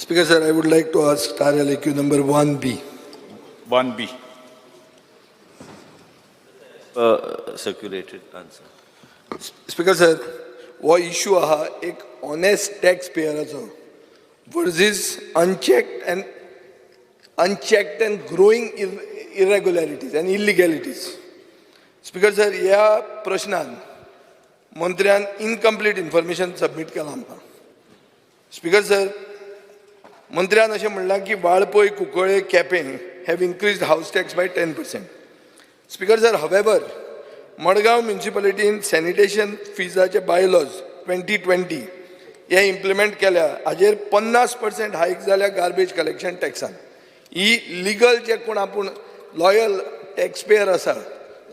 Speaker sir, I would like to ask star LAQ number 1B. 1B. Circulated answer. Speaker sir, वो issue आहा एक honest taxpayer versus unchecked and growing irregularities and illegalities. Speaker sir, या प्रश्नान मंत्र्यान incomplete information submit केला आमकां. Speaker sir, मंत्र्यान अशें म्हणलां की Valpoi Cuncolim Quepem have increased house tax by 10%. Speaker sir, however, Margao म्युनिसिपालिटीन सॅनिटेशन फिजाचे बायलॉज 2020 हे इम्प्लिमेंट केल्या. हाजेर 50% हायक जाल्या गार्बेज कलेक्शन टॅक्सान. ही लिगल जे कोण आपूण लॉयल टॅक्सपेयर आसा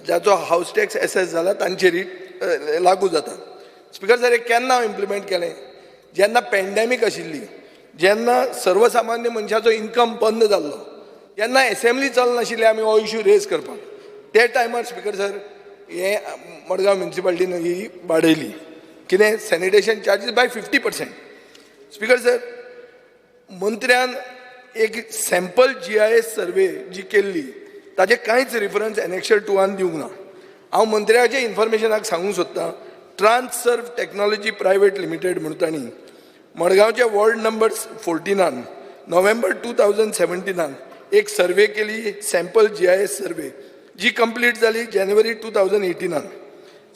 जाचो हाऊस टॅक्स एसेस जाला तांचेर लागू जाता. स्पीकर सर, हे केन्ना इम्प्लिमेंट केलें? जेन्ना पॅन्डेमीक आशिल्ली, जेन्ना सर्वसामान्य मनशाचो इन्कम बंद जाल्लो, जेन्ना असेंब्ली चलनाशिल्ली आमी हो इश्यू रेज करपाक, ते टायमार स्पीकर सर हे मडगांव म्युनिसिपालिटीन ही वाडयली. कितें? Sanitation charges by 50%. Speaker sir, मंत्र्यान एक सॅम्पल GIS सर्वे जी केल्ली ताजे कांयच रेफरन्स एनेक्शर 2 दिवंक ना. हांव मंत्र्याचे इन्फॉर्मेशनाक सांगूंक सोदतां, ट्रान्ससर्व टॅक्नॉलॉजी प्रायवेट लिमिटेड म्हणून तांणी मडगांवच्या वॉर्ड नंबर 14 नोव्हेंबर 2017 एक सर्वे केली, सॅम्पल GIS सर्वे, जी कंप्लीट जाली जानेवारी 2018.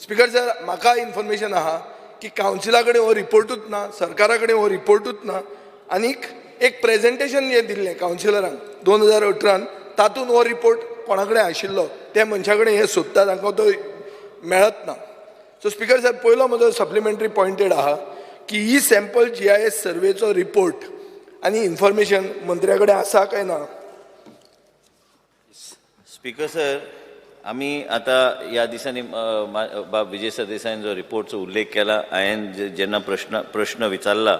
स्पीकर सर, म्हाका इन्फॉर्मेशन आहा की कावन्सिला कडेन हो रिपोर्टूच ना, सरकारा कडेन हो रिपोर्टूच ना, आनीक एक प्रेजेंटेशन हे दिल्लें कावन्सिलरांक 2018, तातूंत हो रिपोर्ट कोणा कडेन आशिल्लो त्या मनशा कडेन हे सोदता, तांकां तो मेळत ना. सो स्पीकर सर, पयलो म्हजो सप्लिमेंटरी पॉयंटेड आहा की ही सॅम्पल GIS सर्वेचो रिपोर्ट आनी इन्फॉर्मेशन मंत्र्या कडेन आसा काय ना? स्पीकर सर, आम्ही आता या दिसांनी विजय सरदेसाईन जो रिपोर्टचा उल्लेख केला, हांवें जेन्ना प्रश्न विचारला,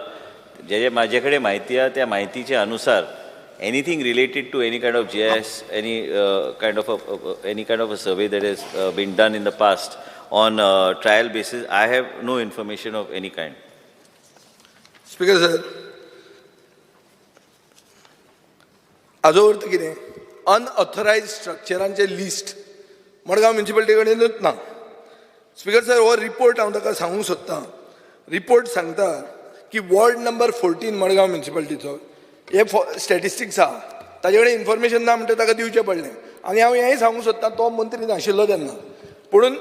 जे माझे कडेन माहिती आहे त्या माहितीच्या अनुसार anything related to any kind of GIS, any kind of a survey that has been done in the past on trial basis, I have no information of any kind. Speaker sir, हाजो अर्थ कितें? Unauthorised स्ट्रक्चरांचे list Margao municipality कडेनूच ना. Speaker sir, हो report हांव ताका सांगूंक सोदतां. रिपोर्ट सांगता की वॉर्ड नंबर 14 मडगांव म्युनिसिपालिटीचो हे स्टॅटिस्टिक्स आहा, ताजे कडेन इन्फॉर्मेशन ना म्हणटा ताका दिवचें पडलें. आनी हांव हेंय सांगूंक सोदतां, तो मंत्री नाशिल्लो तेन्ना, पुणून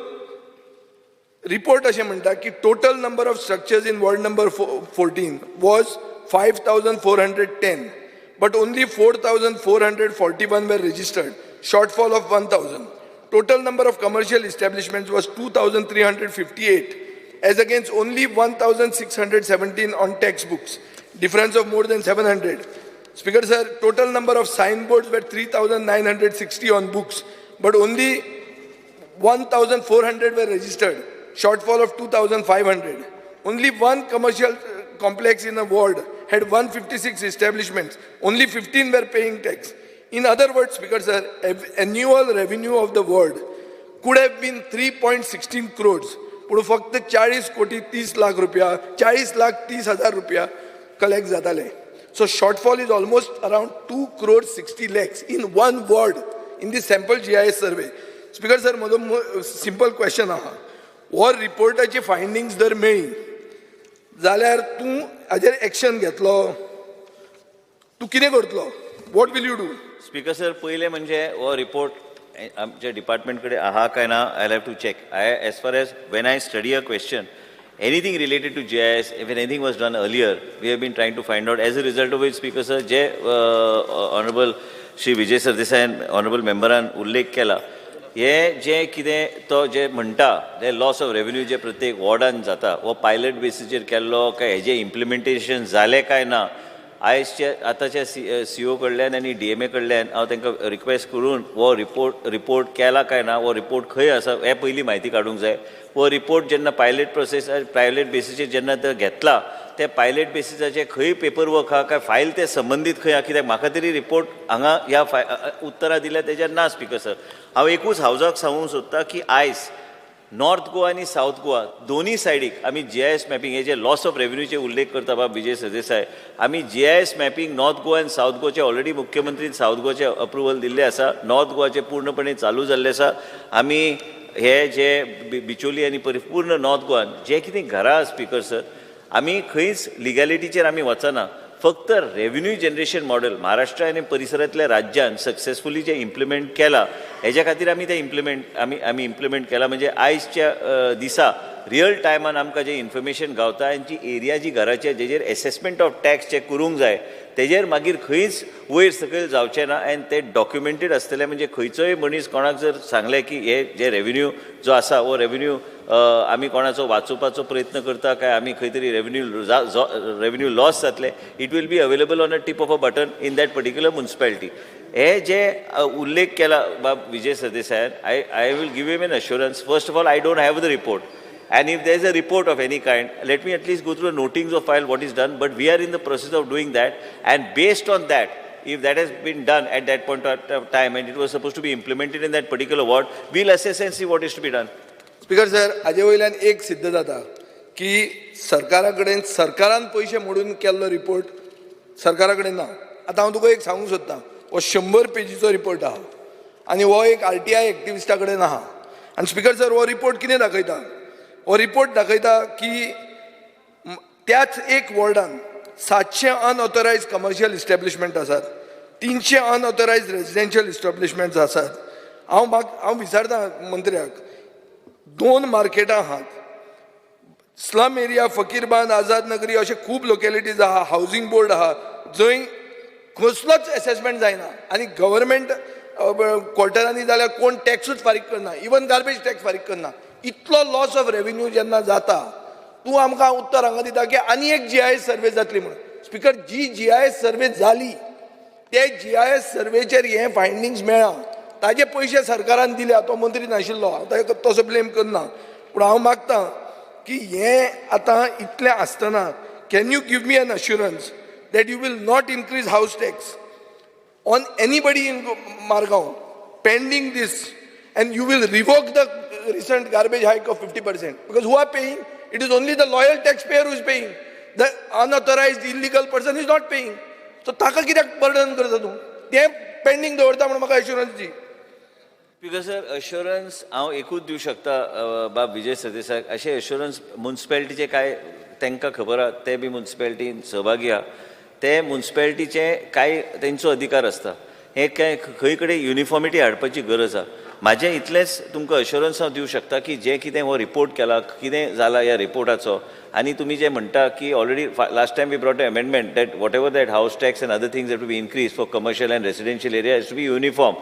रिपोर्ट अशें म्हणटा की total number of structures in ward number 14 was 5410, but only 4,441 were registered, shortfall of 1,000. Total number of commercial establishments was 2,358, as against only 1,617 on textbooks, difference of more than 700. Speaker sir, total number of signboards were 3,960 on books, but only 1,400 were registered, shortfall of 2,500. Only one commercial complex in a ward had 156 establishments, only 15 were paying tax. In other words, Speaker sir, annual revenue of the ward could have been 3.16 crores, but फक्त 40 कोटी 30 लाख रुपया, 40 लाख 30,000 रुपया collect जाताले. So shortfall is almost around 2 crores 60 lakhs in one ward in the sample GIS survey. Speaker sir, म्हजो simple question आहा, हो रिपोर्टाची फायंडिंग्स जर मेळ्ळी जाल्यार तूं हाजेर एक्शन घेतलो, तूं कितें करतलो? What will you do? Speaker sir, पहिले म्हणजे हो रिपोर्ट आमच्या डिपार्टमेंट कडेन आहा काय ना, I have to check. As far as when I study a question, anything related to GIS, if anything was done earlier, we have been trying to find out. As a result of which, Speaker sir, जे Honorable Shri Vijay Sardesai, Honorable Memberan उल्लेख केला, हे जे कितें तो जे म्हणटा जे लॉस ऑफ रेव्हेन्यू जे प्रत्येक वॉर्डान जाता, हो पायलट बेसिसचेर केल्लो काय हेजे इम्प्लिमेंटेशन जालें काय ना, आयजच्या आतांच्या CO कडल्यान आनी DMA कडल्यान हांव तांकां रिक्वेस्ट करून हो रिपोर्ट केला काय ना, हो रिपोर्ट खंय आसा हे पयली म्हायती काडूंक जाय. हो रिपोर्ट जेन्ना पायलट प्रोसेस प्रायवेट बेसिसचेर जेन्ना तो घेतला, ते पायलट बेसिसाचे खंय पेपर वर्क आहा काय फायल ते संबंधीत खंय आहा, कित्याक म्हाका तरी रिपोर्ट हांगा ह्या उत्तरां दिल्या तेजेर ना. स्पीकर सर, हांव एकूच हावजाक सांगूंक सोदतां की आयज नॉर्थ गोवा आणि साऊथ गोवा दोन्ही सायडीक आमी GIS मॅपिंग हे जे लॉस ऑफ रेव्हेन्यूचे उल्लेख करता बाब विजय सरदेसाय, आमी GIS मॅपिंग नॉर्थ गोवा आनी साऊथ गोवाचे ऑलरेडी मुख्यमंत्रीन साऊथ गोवाचे अप्रुव्हल दिल्ले आसा, नॉर्थ गोवाचे पूर्णपणे चालू जाल्ले आसा. आमी हे जे बिचोली आनी पूर्ण नॉर्थ गोवान जे कितें घरां स्पीकर सर, आमी खंयच लिगॅलिटीचेर आमी वचना. फक्त रेव्हेन्यू जनरेशन मॉडेल महाराष्ट्र आनी परिसरांतल्या राज्यान सक्सेसफुली जे इम्प्लिमेंट केला हेज्या खातीर आमी ते आमी इम्प्लिमेंट केला. म्हणजे आयजच्या दिसा रियल टायमान आमकां जे इन्फॉर्मेशन गावता आनी जी एरिया जी घराचे जेजेर एसेसमेंट ऑफ टॅक्स चेक करूंक जाय तेजेर मागीर खंयच वयर सकयल जावचें ना आनी ते डॉक्युमेंटेड आसतलें. म्हणजे खंयचोय मनीस कोणाक जर सांगलें की हे जे रेव्हेन्यू जो आसा हो रेव्हेन्यू आमी कोणाचो वाचोवपाचो प्रयत्न करता काय आमी खंय तरी रेव्हेन्यू लॉस जातले, it will be available on a tip of a button in that particular municipality. हे जे उल्लेख केला बाब विजय सरदेसायान, I will give him an assurance. First of all, I don't have the report. And if there is a report of any kind, let me at least go through the notings of file what is done. But we are in the process of doing that. And based on that, if that has been done at that point of time and it was supposed to be implemented in that particular ward, we'll assess and see what is to be done. Speaker sir, हाजे वयल्यान एक सिद्ध जाता की सरकारा कडेन सरकारान पयशे मोडून केल्लो रिपोर्ट सरकारा कडेन ना. आतां हांव तुका एक सांगूंक सोदतां, हो 100 पेजीचो रिपोर्ट आहा आनी हो एक RTI एक्टिविस्टा कडेन आहा. आनी स्पीकर सर, हो रिपोर्ट कितें दाखयता? हो रिपोर्ट दाखयता की त्याच एक वॉर्डान 700 अनऑथरायज्ड कमर्शियल इस्टॅब्लिशमेंट आसात, 300 अनऑथरायज्ड रेजिडेन्शियल इस्टॅब्लिशमेंट्स आसात. हांव विचारता मंत्र्याक, 2 मार्केटां आहात, स्लम एरिया, फकीरबान, आझाद नगरी अशे खूब लोकेलिटीज आहा, हावजिंग बोर्ड आहा जंय कसलोच एसेसमेंट जायना आनी गव्हर्मेंट क्वॉर्टरांनी जाल्यार कोण टॅक्सूच फारीक करना, इवन गार्बेज टॅक्स फारीक करना. इतलो लॉस ऑफ रेव्हेन्यू जेन्ना जाता, तूं आमकां उत्तर हांगा दिता की आनी एक GIS सर्वे जातली म्हणून. स्पीकर, जी GIS सर्वे जाली ते GIS सर्वेचेर हे फायंडिंग्स मेळ्ळा, ताजे पयशे सरकारान दिल्या, तो मंत्री नाशिल्लो, हांव तसो ब्लेम करना. पूण हांव मागतां की हे आतां इतलें आसतना can you give me an assurance that you will not increase house tax on anybody in Margao pending these, and you will revoke the recent garbage hike of 50%, because who are paying? It is only the loyal taxpayer who is paying. The unauthorized illegal person is not paying. So taka kidak burden करता तूं? ते pending दवरता म्हणून म्हाका assurance the. Because sir assurance हांव एकूच दिवं शकता बाब विजय सरदेसाय. अशे अश्युरन्स म्युन्सिपॅलिटीचे काय तांकां खबर आहा, ते बी म्युन्सिपॅलिटीन सहभागी आहा, ते म्युन्सिपॅलिटीचे काय तेंचो अधिकार आसता. हे काय खंय कडेन युनिफॉर्मिटी हाडपाची गरज आहा. म्हाजें इतलेंच तुमकां अश्युरन्स हांव दिवं शकता की जे कितें हो रिपोर्ट केला, कितें जाला ह्या रिपोर्टाचो, आनी तुमी जे म्हणटा की already last time we brought a amendment that whatever that house tax and other things that to be increase for commercial and residential area has to be uniform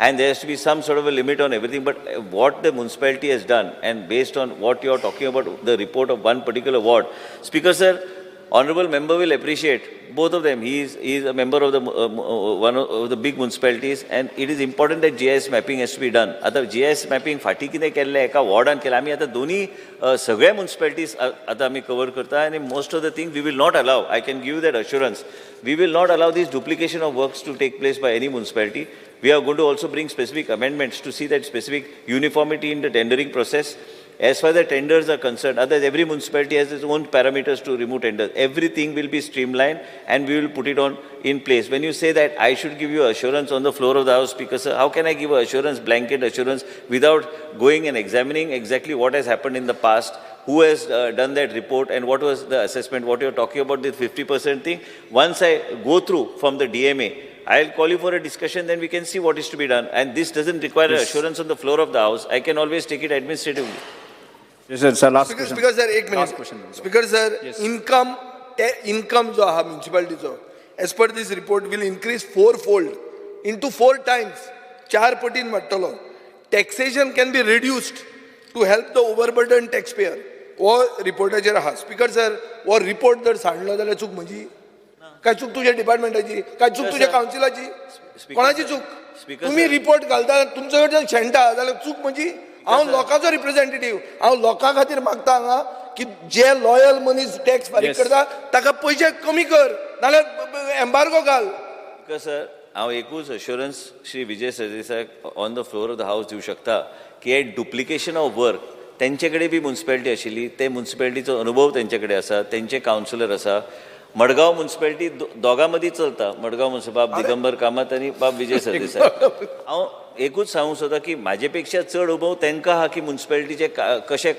and there has to be some sort of a limit on everything. But what the municipality has done, and based on what you are talking about, the report of one particular ward, Speaker sir, honorable member will appreciate both of them. He is a member of the one of the big municipalities, and it is important that GIS mapping has to be done. आता GIS mapping फाटी कितें केल्लें एका वॉर्डान केलें. आमी आतां दोनी सगळ्या municipalities आतां आमी कवर करता, and most of the things we will not allow. I can give you that assurance. We will not allow this duplication of works to take place by any municipality. We are going to also bring specific amendments to see that specific uniformity in the tendering process. As far as the tenders are concerned, otherwise every municipality has its own parameters to remove tenders. Everything will be streamlined and we will put it on in place. When you say that I should give you assurance on the floor of the House, Speaker sir, how can I give assurance, blanket assurance, without going and examining exactly what has happened in the past, who has done that report and what was the assessment, what you're talking about, this 50% thing. Once I go through from the DMA, I'll call you for a discussion, then we can see what is to be done. And this doesn't require assurance on the floor of the House. I can always take it administratively. Yes, sir. Last question. Speaker sir, एक Last minute. question. Speaker sir, Yes. income जो आहा municipalityचो, as per this report, will increase 4-fold into 4 times. 4 पटीन वाडटलो. Taxation can be reduced to help the overburdened taxpayer. वो रिपोर्टाचेर आहा. Speaker sir, वो report जर सांडलो जाल्यार चूक म्हजी, काय चूक तुझ्या डिपार्टमेंटाची, काय चूक तुझ्या काउन्सिलाची, कोणाची चूक? तुम्ही रिपोर्ट घालता, तुमचे कडच्यान शेणटा जाल्यार चूक म्हजी. हांव लोकांचो रिप्रेझेंटेटिव्ह, हांव लोकां खातीर मागता हांगा की जे लॉयल मनीस टॅक्स फारीक करता ताका पयशे कमी कर, नाल्यार एम्बार्गो घाल. सर हांव एकूच assurance Shri Vijay Sardesai on the floor of the house दिवं शकता की हे डुप्लिकेशन ऑफ वर्क तेंचे कडेन बी म्युन्सिपॅलिटी आशिल्ली, ते म्युन्सिपॅलिटीचो अनुभव तेंचे आसा, तेंचे कावन्सिलर आसा. मडगांव म्युन्सिपॅलिटी दोगां मदीं चलता, मडगांव म्युन्सिपल बाब दिगंबर कामत आनी बाब विजय सरदेसाय. हांव एकूच सांगूंक सोदता की म्हाजे पेक्षा चड अनुभव तांकां आहा की म्युन्सिपॅलिटीचे कशें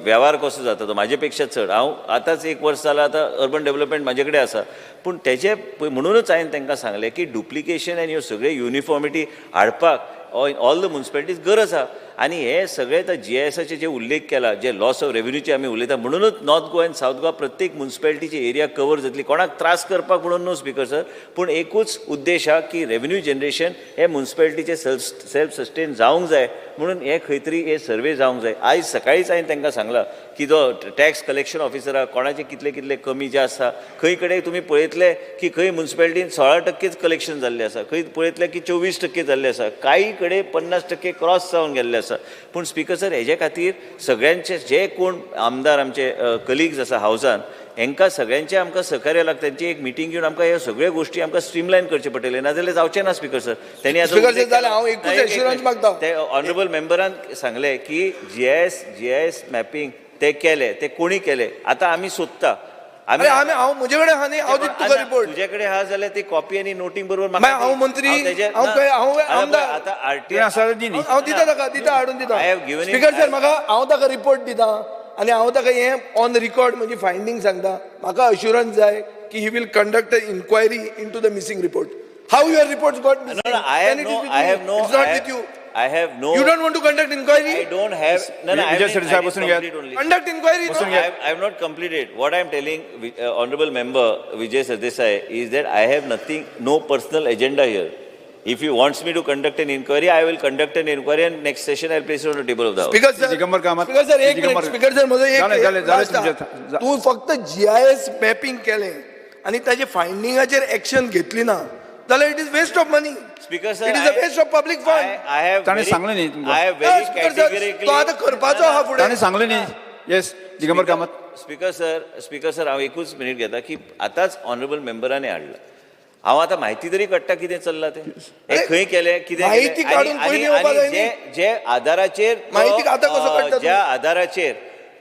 वेव्हार कसो जाता तो म्हाजे पेक्षा चड. हांव आतांच 1 वर्स जालां आतां अर्बन डेव्हलपमेंट म्हाजे कडेन आसा, पूण तेजे म्हणूनच हांवें तांकां सांगलें की डुप्लिकेशन आनी ह्यो सगळे युनिफॉर्मिटी हाडपाक ऑल द म्युन्सिपॅलिटीज गरज आहा. आनी हे सगळे तर GISचे जे उल्लेख केला, जे लॉस ऑफ रेव्हेन्यूचे आमी उलयता, म्हणूनच नॉर्थ गोवा आनी सावथ गोवा प्रत्येक म्युन्सिपॅलिटीची एरिया कवर जातली. कोणाक त्रास करपाक म्हणून न्हू स्पिकर सर, पूण एकूच उद्देश हा की रेव्हेन्यू जनरेशन हे म्युन्सिपॅलिटीचे सेल्फ सस्टेन जावंक जाय, म्हणून हे खंय तरी हे सर्वे जावंक जाय. आयज सकाळीच हांवें तांकां सांगलां की जो टॅक्स कलेक्शन ऑफिसर आहा कोणाचे कितले कितले कमी जे आसा, खंय कडेन तुमी पळयतले की खंय म्युन्सिपॅलिटीन 16% कलेक्शन जाल्लें आसा, खंय पळयतले की 24% जाल्लें आसा, काही कडेन 50% क्रॉस जावन गेल्ले आसा. पूण स्पिकर सर हेजे खातीर सगळ्यांचे जे कोण आमदार आमचे कलिग्स आसा हावसान, हांकां सगळ्यांचे आमकां सहकार्य लागता. त्यांची एक मिटींग घेवन आमकां ह्यो सगळ्यो गोश्टी आमकां स्ट्रीमलायन करचे पडटले, नाजाल्यार जावचें ना स्पिकर सर. त्यांनी ते ऑनरेबल मेंबरान सांगले की GIS मॅपिंग ते केले, ते कोणी केले, आतां आमी सोदता. तुझे कडेन हा जाल्यार ती कॉपी आनी नोटींग बरोबर हांव मंत्री आतां स्पिकर सर म्हाका हांव ताका रिपोर्ट दिता आनी हांव ताका हें ऑन रिकॉर्ड म्हजी फायंडींग सांगता. म्हाका अश्युरन्स जाय की he will conduct a inquiry into the missing report. How your reports got missing? I have no. You don't want to conduct inquiry? I don't have. No, I have only. Conduct inquiry. I have not completed. What I am telling honorable member Vijay Sardesai is that I have nothing, no personal agenda here. If he wants me to conduct an inquiry, I will conduct an inquiry, and next session I will place it on the table of the House. Speaker sir, एक minute. Speaker sir, माझं तू फक्त GIS mapping केलें आणि ताजे फायंडिंगाचेर action घेतली ना जाल्यार it is waste of money. Speaker sir, it is a waste of public fund. I have very categorically. तो आता करपाचो हा फुडें. ताणें सांगलें न्ही. Yes Digambar Kamat. Speaker sir हांव एकूच मिनीट घेता की आतांच ऑनरेबल मेंबरांनी हाडला. हांव आतां म्हायती तरी काडटा कितें चल्लां तें, हे खंय केलें कितें जे आधाराचेर ज्या आधाराचेर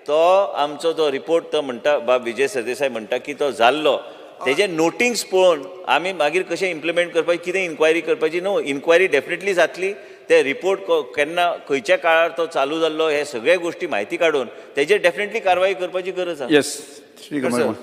तो आमचो जो रिपोर्ट तो म्हणटा बाब विजय सरदेसाय म्हणटा की तो जाल्लो, तेजे नोटिंग्स पळोवन आमी मागीर कशें इम्प्लिमेंट करपाची, कितें इन्क्वायरी करपाची. नो, इन्क्वायरी डेफिनेटली जातली. ते रिपोर्ट केन्ना खंयच्या काळार तो चालू जाल्लो, हे सगळे गोश्टी म्हायती काडून तेजेर डेफिनेटली कारवाई करपाची गरज आसा. येस.